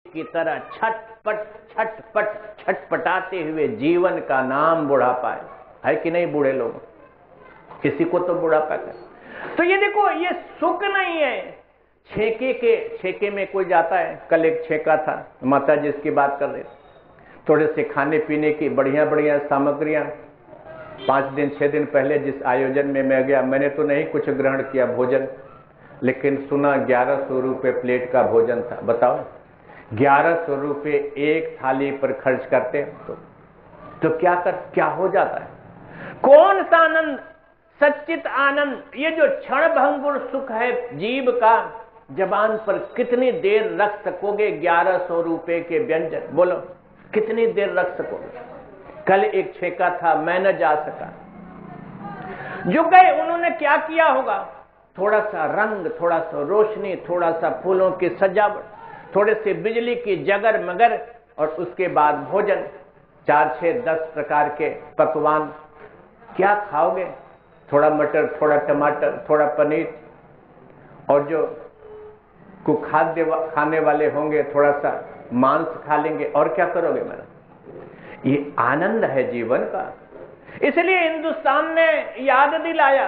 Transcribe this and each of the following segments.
की तरह छटपट छटपट छटपटाते हुए जीवन का नाम बुढ़ापा है कि नहीं? बूढ़े लोग किसी को तो बुढ़ापा कर। तो ये देखो, ये सुख नहीं है। छेके में कोई जाता है, कल एक छेका था, माता जी इसकी बात कर रहे थे, थोड़े से खाने पीने की बढ़िया बढ़िया सामग्रियां। 5 दिन 6 दिन पहले जिस आयोजन में मैं गया, मैंने तो नहीं कुछ ग्रहण किया भोजन, लेकिन सुना 1100 रुपये प्लेट का भोजन था। बताओ, 1100 रुपये एक थाली पर खर्च करते तो क्या हो जाता है? कौन सा आनंद, सच्चित आनंद, ये जो क्षण भंगुर सुख है जीव का, जबान पर कितनी देर रख सकोगे? 1100 रुपये के व्यंजन, बोलो कितनी देर रख सकोगे? कल एक छेका था, मैं न जा सका। जो गए उन्होंने क्या किया होगा? थोड़ा सा रंग, थोड़ा सा रोशनी, थोड़ा सा फूलों की सजावट, थोड़े से बिजली की जगर मगर, और उसके बाद भोजन, 4 6 10 प्रकार के पकवान। क्या खाओगे? थोड़ा मटर, थोड़ा टमाटर, थोड़ा पनीर, और जो खाद्य खाने वाले होंगे थोड़ा सा मांस खा लेंगे, और क्या करोगे? मेरा ये आनंद है जीवन का। इसलिए हिंदुस्तान ने याद दिलाया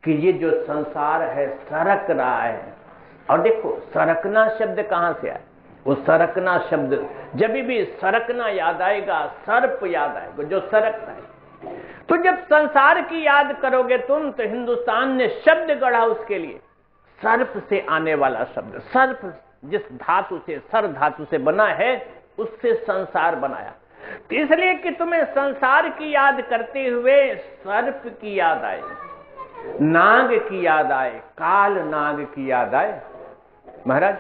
कि ये जो संसार है सरक रहा है। और देखो, सरकना शब्द कहां से आया? वो सरकना शब्द, जब भी सरकना याद आएगा, सर्प याद आएगा जो सरकता है। तो जब संसार की याद करोगे तुम, तो हिंदुस्तान ने शब्द गढ़ा उसके लिए, सर्प से आने वाला शब्द। सर्प जिस धातु से, सर धातु से बना है, उससे संसार बनाया। तो इसलिए कि तुम्हें संसार की याद करते हुए सर्प की याद आए, नाग की याद आए, काल नाग की याद आए। महाराज,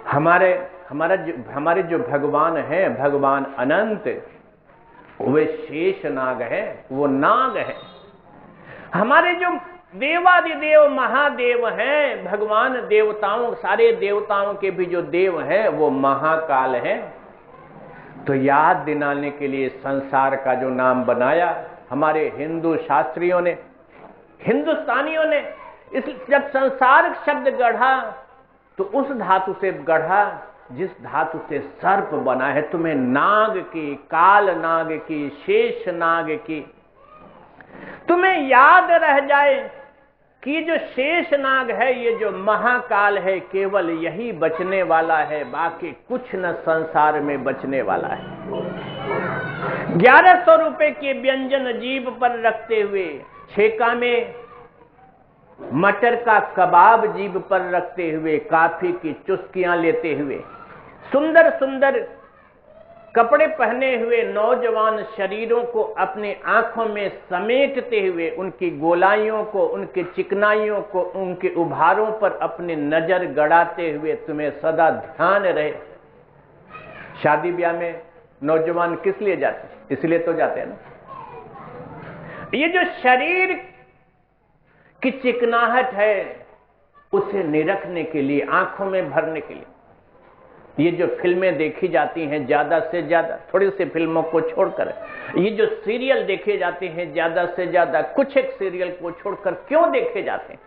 हमारे जो भगवान हैं, भगवान अनंत, वे शेष नाग है, वो नाग है। हमारे जो देवादिदेव महादेव हैं, भगवान देवताओं, सारे देवताओं के भी जो देव हैं, वो महाकाल हैं। तो याद दिलाने के लिए संसार का जो नाम बनाया हमारे हिंदू शास्त्रियों ने, हिंदुस्तानियों ने, जब संसार शब्द गढ़ा तो उस धातु से गढ़ा जिस धातु से सर्प बना है। तुम्हें नाग की, काल नाग की, शेष नाग की, तुम्हें याद रह जाए कि जो शेष नाग है, ये जो महाकाल है, केवल यही बचने वाला है, बाकी कुछ न संसार में बचने वाला है। 1100 रुपए के व्यंजन जीभ पर रखते हुए, छेका में मटर का कबाब जीभ पर रखते हुए, काफी की चुस्कियां लेते हुए, सुंदर सुंदर कपड़े पहने हुए नौजवान शरीरों को अपने आंखों में समेटते हुए, उनकी गोलाइयों को, उनकी चिकनाइयों को, उनके उभारों पर अपनी नजर गड़ाते हुए तुम्हें सदा ध्यान रहे। शादी ब्याह में नौजवान किस लिए जाते हैं? इसलिए तो जाते हैं ना। ये जो शरीर की चिकनाहट है, उसे निरखने के लिए, आंखों में भरने के लिए ये जो फिल्में देखी जाती हैं ज्यादा से ज्यादा, थोड़ी सी फिल्मों को छोड़कर, ये जो सीरियल देखे जाते हैं ज्यादा से ज्यादा, कुछ एक सीरियल को छोड़कर, क्यों देखे जाते हैं?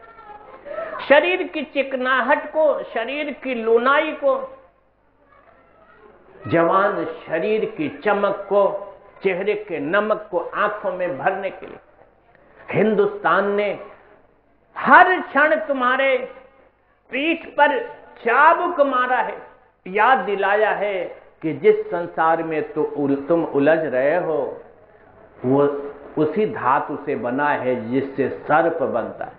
शरीर की चिकनाहट को, शरीर की लुनाई को, जवान शरीर की चमक को, चेहरे के नमक को आंखों में भरने के लिए हिंदुस्तान ने हर क्षण तुम्हारे पीठ पर चाबुक मारा है, याद दिलाया है कि जिस संसार में तो तुम उलझ रहे हो, वो उसी धातु से बना है जिससे सर्प बनता है,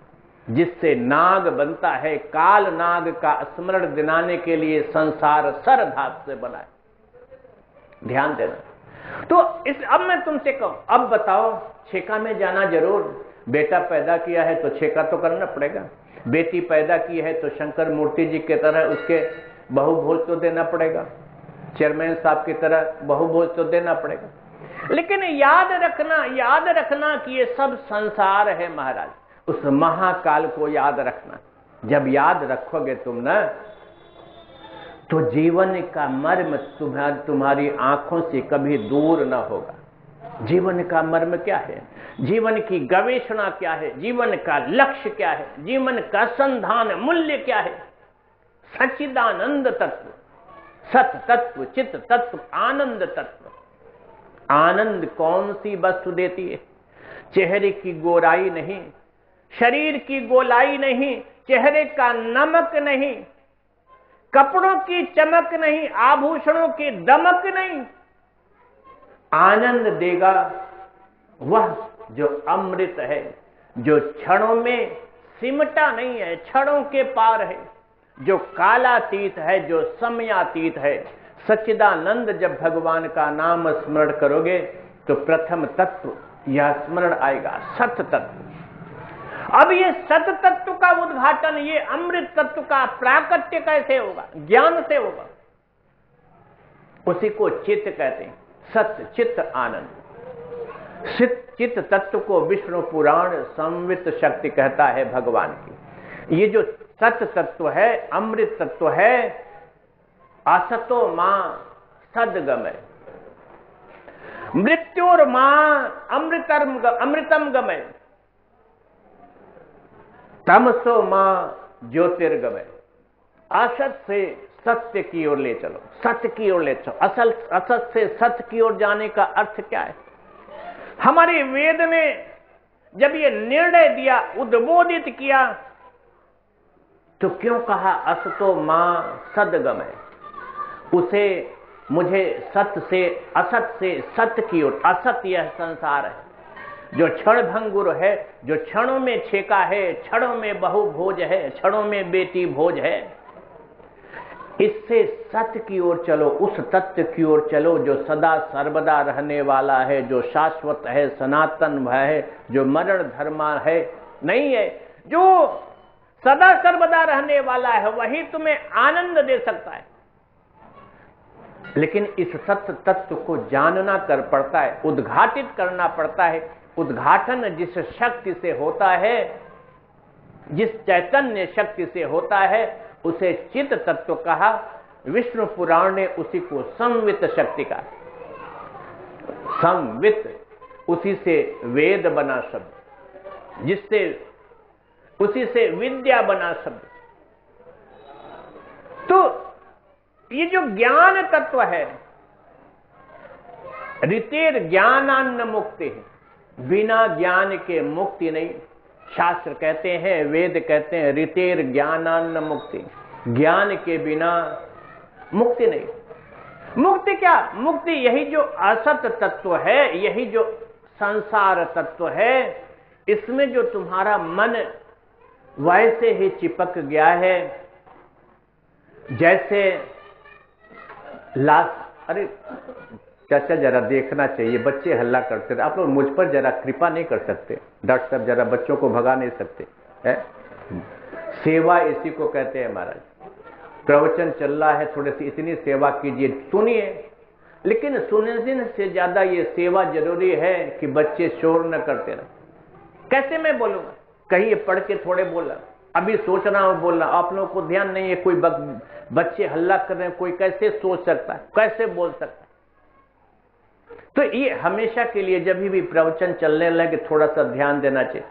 जिससे नाग बनता है। काल नाग का स्मरण दिलाने के लिए संसार सर धातु से बना है। ध्यान देना। तो अब मैं तुमसे कहूं, अब बताओ, छेका में जाना जरूर। बेटा पैदा किया है तो छेका तो करना पड़ेगा, बेटी पैदा की है तो शंकर मूर्ति जी की तरह उसके बहु भोज तो देना पड़ेगा, चेयरमैन साहब की तरह बहु भोज तो देना पड़ेगा। लेकिन याद रखना कि ये सब संसार है महाराज। उस महाकाल को याद रखना। जब याद रखोगे तुम ना, तो जीवन का मर्म तुम्हारी आंखों से कभी दूर न होगा। जीवन का मर्म क्या है? जीवन की गवेषणा क्या है? जीवन का लक्ष्य क्या है? जीवन का संधान मूल्य क्या है? सच्चिदानंद तत्व। सत तत्व, चित तत्व, आनंद तत्व। आनंद कौन सी वस्तु देती है? चेहरे की गोराई नहीं, शरीर की गोलाई नहीं, चेहरे का नमक नहीं, कपड़ों की चमक नहीं, आभूषणों की दमक नहीं। आनंद देगा वह जो अमृत है, जो क्षणों में सिमटा नहीं है, क्षणों के पार है, जो कालातीत है, जो समयातीत है। सच्चिदानंद जब भगवान का नाम स्मरण करोगे तो प्रथम तत्व यह स्मरण आएगा, सत तत्व। अब ये सत तत्व का उद्घाटन, ये अमृत तत्व का प्राकट्य कैसे होगा? ज्ञान से होगा। उसी को चित्त कहते हैं, सत्य चित्त आनंद। चित्त तत्व को विष्णु पुराण संवित शक्ति कहता है भगवान की। ये जो सत तत्व है, अमृत तत्व है, असतो मां सदगमय, मृत्योर मां अमृतम गमय, तमसो मां ज्योतिर्गमय। असत से सत्य की ओर ले चलो, सत्य की ओर ले चलो। असत से सत्य की ओर जाने का अर्थ क्या है? हमारे वेद ने जब ये निर्णय दिया, उद्बोधित किया, तो क्यों कहा असतो मां सदगमय? उसे मुझे सत्य से, असत से सत्य की ओर। असत यह संसार है जो क्षण भंगुर है, जो क्षणों में छेका है, क्षणों में बहु भोज है, क्षणों में बेटी भोज है। इससे सत्य की ओर चलो, उस तत्व की ओर चलो जो सदा सर्वदा रहने वाला है, जो शाश्वत है, सनातन है, जो मरण धर्मा है नहीं है, जो सदा सर्वदा रहने वाला है, वही तुम्हें आनंद दे सकता है। लेकिन इस सत्य तत्व को जानना कर पड़ता है, उद्घाटित करना पड़ता है। उद्घाटन जिस शक्ति से होता है, जिस चैतन्य शक्ति से होता है, उसे चित्त तत्व कहा। विष्णु पुराण ने उसी को संवित शक्ति कहा। संवित, उसी से वेद बना शब्द, जिससे उसी से विद्या बना शब्द। तो ये जो ज्ञान तत्व है, ऋतेर ज्ञानान्न मुक्ति है, बिना ज्ञान के मुक्ति नहीं। शास्त्र कहते हैं, वेद कहते हैं, ऋतेर ज्ञानान्न मुक्ति, ज्ञान के बिना मुक्ति नहीं। मुक्ति क्या? मुक्ति यही जो असत तत्व है, यही जो संसार तत्व है, इसमें जो तुम्हारा मन वैसे ही चिपक गया है जैसे अरे चाचा जरा देखना चाहिए, बच्चे हल्ला करते थे। आप लोग मुझ पर जरा कृपा नहीं कर सकते? डॉक्टर साहब जरा बच्चों को भगा नहीं सकते है? सेवा इसी को कहते हैं महाराज। प्रवचन चल रहा है, थोड़ी सी इतनी सेवा कीजिए, सुनिए, लेकिन सुनने से ज्यादा ये सेवा जरूरी है कि बच्चे शोर न करते रहे। कैसे मैं बोलूंगा? कहीं ये पढ़ के थोड़े बोला, अभी सोच रहा हूं बोलना, आप लोगों को ध्यान नहीं है। कोई बच्चे हल्ला कर रहे हैं, कोई कैसे सोच सकता है, कैसे बोल सकता है? तो ये हमेशा के लिए जब भी प्रवचन चलने लगे थोड़ा सा ध्यान देना चाहिए,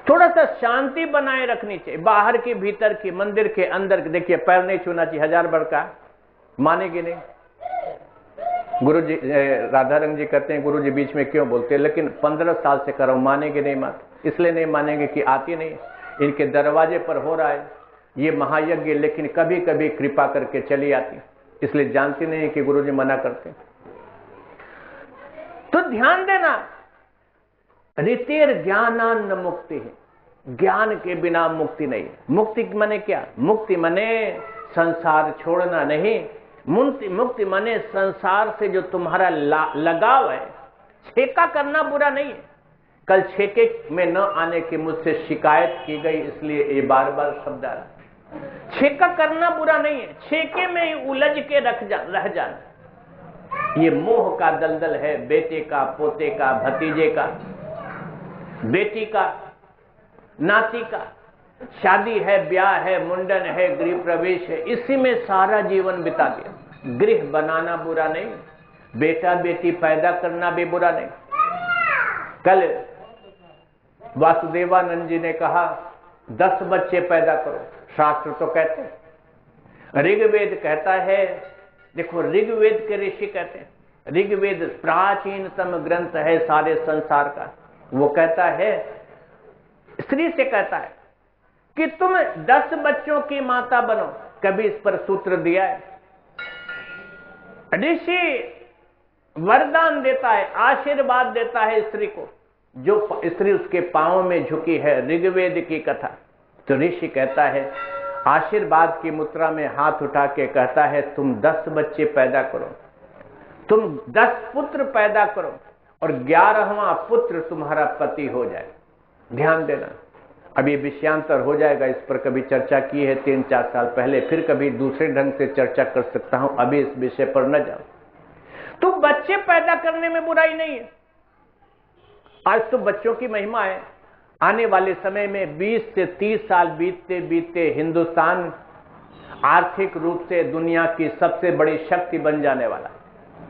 थोड़ा सा शांति बनाए रखनी चाहिए। बाहर की, भीतर की, मंदिर के अंदर देखिए, पैर नहीं छूना चाहिए। 1000 बार का मानेगी नहीं। गुरु जी राधा रंग जी कहते हैं, गुरु जी बीच में क्यों बोलते हैं? लेकिन 15 साल से करो, मानेंगे नहीं मात। इसलिए नहीं मानेंगे कि आती नहीं, इनके दरवाजे पर हो रहा है ये महायज्ञ, लेकिन कभी कभी कृपा करके चली आती, इसलिए जानती नहीं कि गुरु जी मना करते। तो ध्यान देना, ऋतेर ज्ञानान्न मुक्ति है, ज्ञान के बिना मुक्ति नहीं। मुक्ति माने क्या? मुक्ति माने संसार छोड़ना नहीं। मुक्ति माने संसार से जो तुम्हारा लगाव है, छेका करना बुरा नहीं है। कल छेके में न आने की मुझसे शिकायत की गई, इसलिए ये बार बार शब्द आ रहा। छेका करना बुरा नहीं है, छेके में ही उलझ के रह जाना ये मोह का दलदल है। बेटे का, पोते का, भतीजे का, बेटी का, नाती का, शादी है, ब्याह है, मुंडन है, गृह प्रवेश है, इसी में सारा जीवन बिता दिया। गृह बनाना बुरा नहीं, बेटा बेटी पैदा करना भी बुरा नहीं। कल वासुदेवानंद जी ने कहा 10 बच्चे पैदा करो, शास्त्र तो कहते हैं ऋग्वेद कहता है, देखो ऋग्वेद के ऋषि कहते हैं, ऋग्वेद प्राचीनतम ग्रंथ है सारे संसार का। वो कहता है, स्त्री से कहता है कि तुम 10 बच्चों की माता बनो। कभी इस पर सूत्र दिया है? ऋषि वरदान देता है, आशीर्वाद देता है स्त्री को, जो स्त्री उसके पांव में झुकी है। ऋग्वेद की कथा। तो ऋषि कहता है, आशीर्वाद की मुद्रा में हाथ उठा के कहता है, तुम 10 बच्चे पैदा करो, तुम 10 पुत्र पैदा करो और 11वां पुत्र तुम्हारा पति हो जाए। ध्यान देना, अभी विषयांतर हो जाएगा, इस पर कभी चर्चा की है 3-4 साल पहले, फिर कभी दूसरे ढंग से चर्चा कर सकता हूं, अभी इस विषय पर न जाओ। तो बच्चे पैदा करने में बुराई नहीं है। आज तो बच्चों की महिमा है। आने वाले समय में 20 से 30 साल बीतते बीतते हिंदुस्तान आर्थिक रूप से दुनिया की सबसे बड़ी शक्ति बन जाने वाला।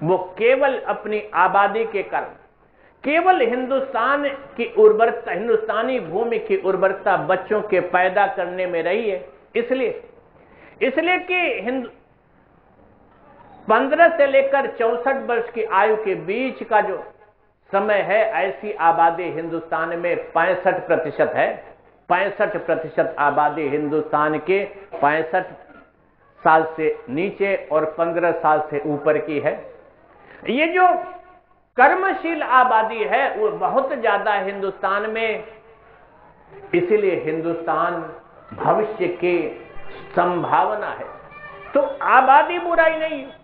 वो केवल अपनी आबादी के कारण, केवल हिंदुस्तान की उर्वरता, हिंदुस्तानी भूमि की उर्वरता बच्चों के पैदा करने में रही है। इसलिए कि 15 से लेकर 64 वर्ष की आयु के बीच का जो समय है, ऐसी आबादी हिंदुस्तान में 65% है। 65% आबादी हिंदुस्तान के 65 साल से नीचे और 15 साल से ऊपर की है। ये जो कर्मशील आबादी है वो बहुत ज्यादा हिंदुस्तान में, इसीलिए हिंदुस्तान भविष्य की संभावना है। तो आबादी बुराई नहीं है,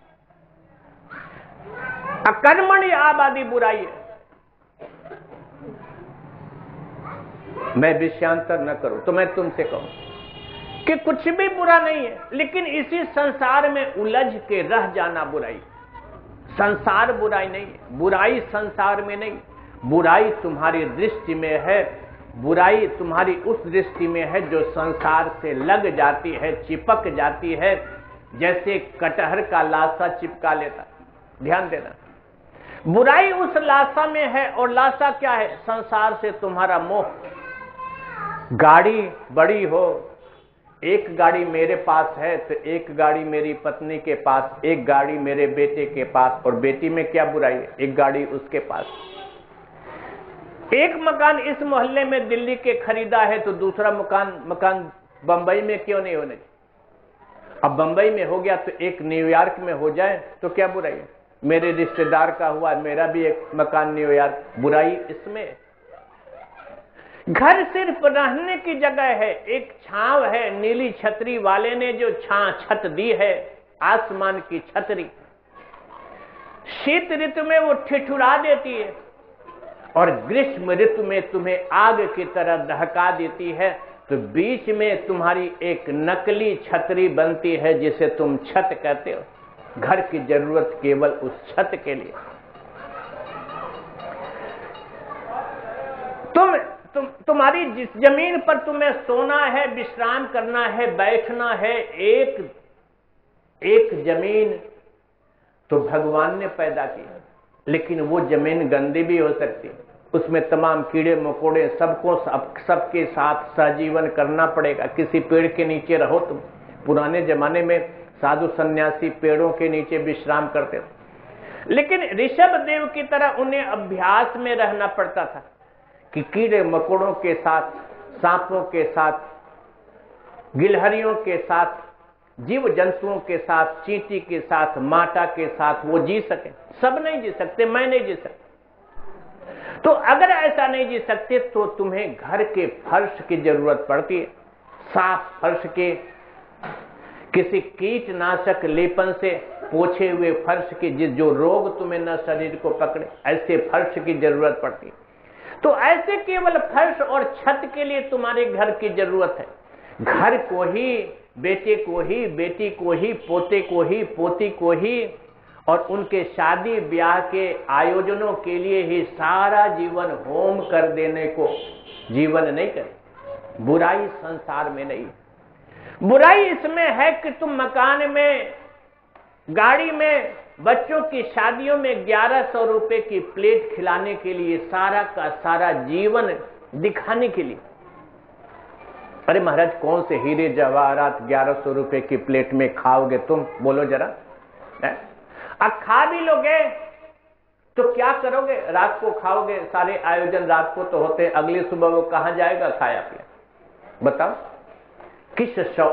अकर्मणी आबादी बुराई है। मैं विषयांतर न करूं तो मैं तुमसे कहूं कि कुछ भी बुरा नहीं है, लेकिन इसी संसार में उलझ के रह जाना बुराई। संसार बुराई नहीं है, बुराई संसार में नहीं, बुराई तुम्हारी दृष्टि में है। बुराई तुम्हारी उस दृष्टि में है जो संसार से लग जाती है, चिपक जाती है, जैसे कटहर का लाशा चिपका लेता। ध्यान देना, बुराई उस लाशा में है, और लाशा क्या है? संसार से तुम्हारा मोह। गाड़ी बड़ी हो, एक गाड़ी मेरे पास है तो एक गाड़ी मेरी पत्नी के पास, एक गाड़ी मेरे बेटे के पास, और बेटी में क्या बुराई है? एक गाड़ी उसके पास। एक मकान इस मोहल्ले में दिल्ली के खरीदा है तो दूसरा मकान बंबई में क्यों नहीं होने? अब बंबई में हो गया तो एक न्यूयॉर्क में हो जाए तो क्या बुराई है? मेरे रिश्तेदार का हुआ, मेरा भी एक मकान न्यूयॉर्क, बुराई इसमें? घर सिर्फ रहने की जगह है, एक छांव है। नीली छतरी वाले ने जो छत दी है, आसमान की छतरी, शीत ऋतु में वो ठिठुरा देती है और ग्रीष्म ऋतु में तुम्हें आग की तरह दहका देती है। तो बीच में तुम्हारी एक नकली छतरी बनती है जिसे तुम छत कहते हो। घर की जरूरत केवल उस छत के लिए। तुम्हारी जिस जमीन पर तुम्हें सोना है, विश्राम करना है, बैठना है, एक जमीन तो भगवान ने पैदा की, लेकिन वो जमीन गंदी भी हो सकती है। उसमें तमाम कीड़े मकोड़े सबके साथ सहजीवन करना पड़ेगा। किसी पेड़ के नीचे रहो तुम। पुराने जमाने में साधु सन्यासी पेड़ों के नीचे विश्राम करते थे, लेकिन ऋषभ देव की तरह उन्हें अभ्यास में रहना पड़ता था कि कीड़े मकोड़ों के साथ, सांपों के साथ, गिलहरियों के साथ, जीव जंतुओं के साथ, चींटी के साथ, माटा के साथ वो जी सके। सब नहीं जी सकते, मैं नहीं जी सकता। तो अगर ऐसा नहीं जी सकते तो तुम्हें घर के फर्श की जरूरत पड़ती है। साफ फर्श के, किसी कीटनाशक लेपन से पोछे हुए फर्श की, जो रोग तुम्हें न शरीर को पकड़े, ऐसे फर्श की जरूरत पड़ती है। तो ऐसे केवल फर्श और छत के लिए तुम्हारे घर की जरूरत है। घर को ही, बेटे को ही, बेटी को ही, पोते को ही, पोती को ही, और उनके शादी ब्याह के आयोजनों के लिए ही सारा जीवन होम कर देने को जीवन नहीं करे। बुराई संसार में नहीं, बुराई इसमें है कि तुम मकान में, गाड़ी में, बच्चों की शादियों में 1100 रुपए की प्लेट खिलाने के लिए, सारा का सारा जीवन दिखाने के लिए, अरे महाराज कौन से हीरे जवाहरात 1100 रुपए की प्लेट में खाओगे तुम, बोलो जरा। अब खा भी लोगे तो क्या करोगे? रात को खाओगे, सारे आयोजन रात को तो होते, अगली सुबह वो कहां जाएगा खाया पिया? बताओ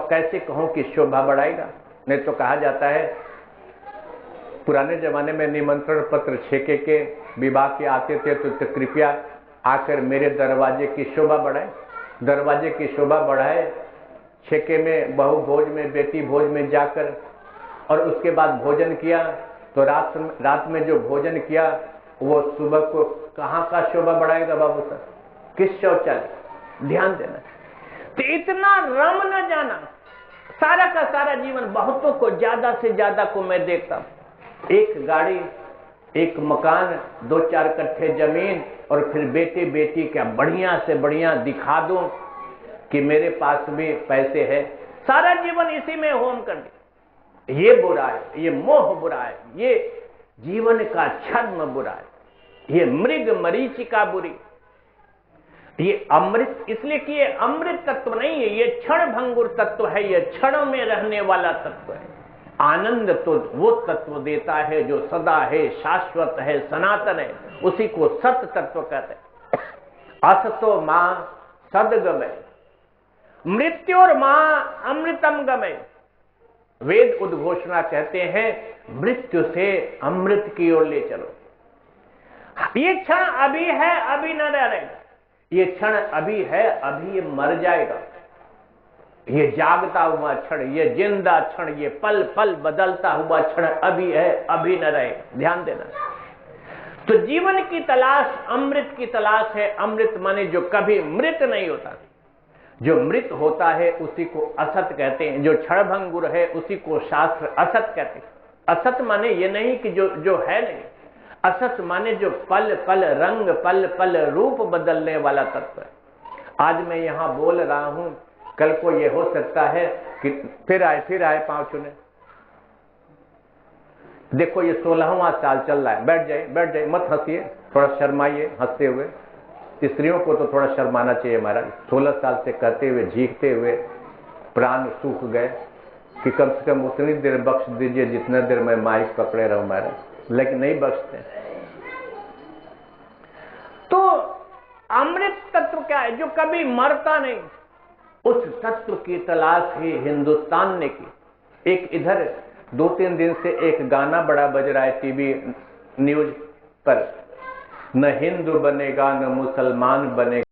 कैसे कहूं कि शोभा बढ़ाएगा? नहीं तो कहा जाता है पुराने जमाने में निमंत्रण पत्र छेके के विवाह के आते थे तो कृपया आकर मेरे दरवाजे की शोभा बढ़ाए, दरवाजे की शोभा बढ़ाए। छेके में बहू भोज में, बेटी भोज में जाकर और उसके बाद भोजन किया तो रात में जो भोजन किया वो सुबह को कहां का शोभा बढ़ाएगा बाबू साहब? किस शौचालय? ध्यान देना। तो इतना रम न जाना, सारा का सारा जीवन, बहुतों को ज्यादा से ज्यादा को मैं देखता हूं, एक गाड़ी, एक मकान, 2-4 कट्ठे जमीन और फिर बेटे बेटी क्या बढ़िया से बढ़िया दिखा दूं कि मेरे पास भी पैसे है, सारा जीवन इसी में होम कर दे। ये बुरा है, ये मोह बुरा है, ये जीवन का छद्म बुरा है, ये मृग मरीचिका बुरी, ये अमृत, इसलिए कि ये अमृत तत्व नहीं है, ये क्षण भंगुर तत्व है, ये क्षणों में रहने वाला तत्व है। आनंद तो वो तत्व देता है जो सदा है, शाश्वत है, सनातन है, उसी को सत तत्व कहते हैं। असतो मां सदगमय, मृत्योर मां अमृतम गमय। वेद उद्घोषणा कहते हैं मृत्यु से अमृत की ओर ले चलो। ये क्षण अभी है, अभी न रहेगा, ये क्षण अभी है, अभी ये मर जाएगा। ये जागता हुआ क्षण, ये जिंदा क्षण, ये पल पल बदलता हुआ क्षण अभी है, अभी न रहेगा। ध्यान देना। तो जीवन की तलाश अमृत की तलाश है। अमृत माने जो कभी मृत नहीं होता, जो मृत होता है उसी को असत कहते हैं, जो क्षणभंगुर है उसी को शास्त्र असत कहते हैं। असत माने ये नहीं कि जो है नहीं, असत माने जो पल पल रंग, पल पल रूप बदलने वाला तत्व है। आज मैं यहां बोल रहा हूं, कल को ये हो सकता है कि फिर आए पांव चुने। देखो ये 16वां साल चल रहा है, बैठ जाइए, मत हंसिए, थोड़ा शर्माइए हंसते हुए। स्त्रियों को तो थोड़ा शर्माना चाहिए महाराज, 16 साल से करते हुए, झीकते हुए प्राण सूख गए कि कम से कम उतनी देर बख्श दीजिए जितने देर मैं माइक पकड़े रहूं महाराज, लेकिन नहीं बख्शते। तो अमृत तत्व क्या है? जो कभी मरता नहीं, उस तत्व की तलाश ही हिंदुस्तान ने की। एक इधर 2-3 दिन से एक गाना बड़ा बज रहा है टीवी न्यूज पर, न हिंदू बनेगा न मुसलमान बनेगा,